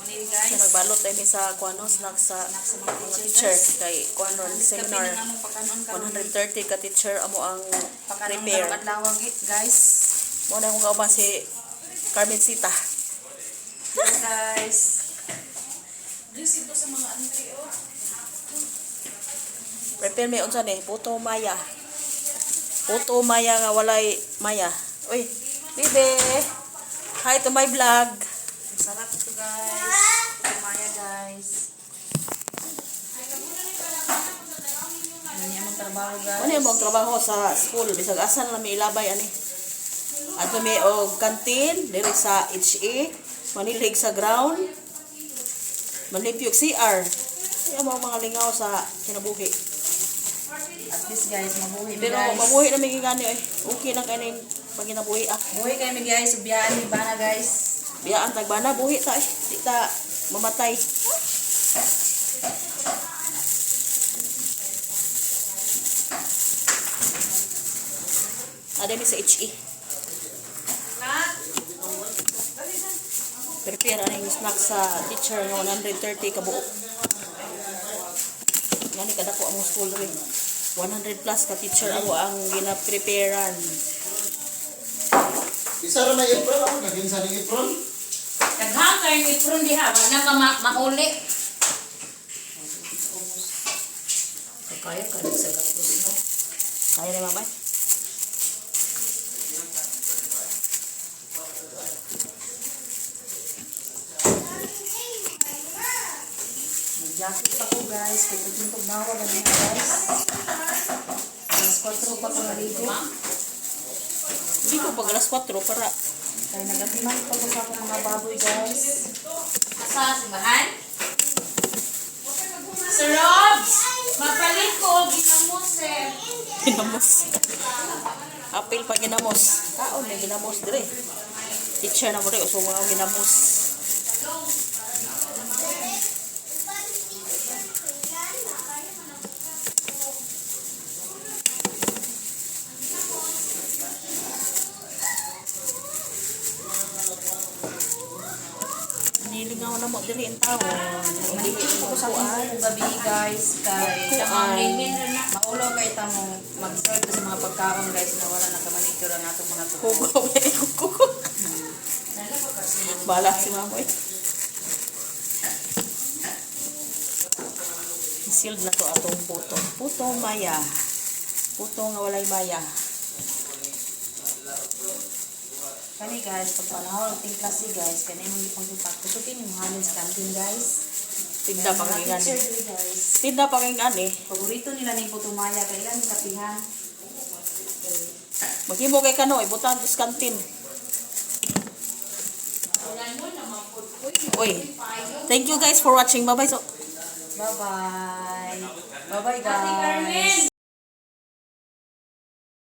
Day, guys. So nagbalot tayo sa kuano snacks sa mga teacher kay kuano seminar 130 ka teacher amo ang prepare. Guys. Mo na akong kauban si Carmencita. Hello guys. This ito sa mga auntie oh. Prepare may unsa ni puto maya. Puto maya nga walay maya. Uy, bibe. Hi to my vlog. Sarap ito guys. Kumaya guys. Ano yung trabaho guys? Ano yung trabaho sa school? Bisag asan lang may ilabay ani. Ato may og kantin diri sa HA, manilig sa ground. Manlipyog CR. Ay mga lingaw sa kinabuhi. At least guys, mabuhi mi Pero guys. mabuhi na may gani ay. Okay lang kaning paginabuhi ah. Buhi kayo mi guys, ubiyaan mi bana guys. Biyaan tagbana buhi ta eh. Di ta mamatay. Ada mi sa HE. Prepare ang snack sa teacher ng 130 kabuok. Ngani kada ko ang school rin. 100 plus ka teacher ako ang gina-preparean. Isa ra may April ako naging sa ning April. Daghang kayo ipron diha, wala na mauli. Kaya ka sa gastos no. Kaya rin mamay. Jacket pa ko guys, kaya tuntog na ako ganyan guys. Alas 4 pa ko naligo. Hindi ko pag alas 4 para Kaya nagatiman pa ko sa akong mga baboy guys. Asa simbahan? Sir Robs! Magpalit ko o ginamos eh. ginamos. Apil pa ginamos. Kaon may ginamos dire. Teacher na mo rin, uso mga ginamos. Nilingaw na mo diri ang tao. Malikit ko sa akong gabi guys. Kaya maulo kay tamo mag-serve sa mga pagkaon guys na wala nakamanicure ang atong mga tuko. Kuko, may kuko. Bala si Mamoy. Sealed na to atong puto. Puto maya. Puto nga walay maya. Kani guys, pag panahon ting klase guys, kani mo gipang sipat. Kusukin yung halin sa kantin guys. Tinda pang Mga ingani. teacher dili guys. Tinda pang ingani. Paborito nila ning putumaya kay ilan kapihan. Maghimo kay kano ibutang sa kantin. Oy. Thank you guys for watching. Bye-bye. So Bye-bye. Bye-bye guys.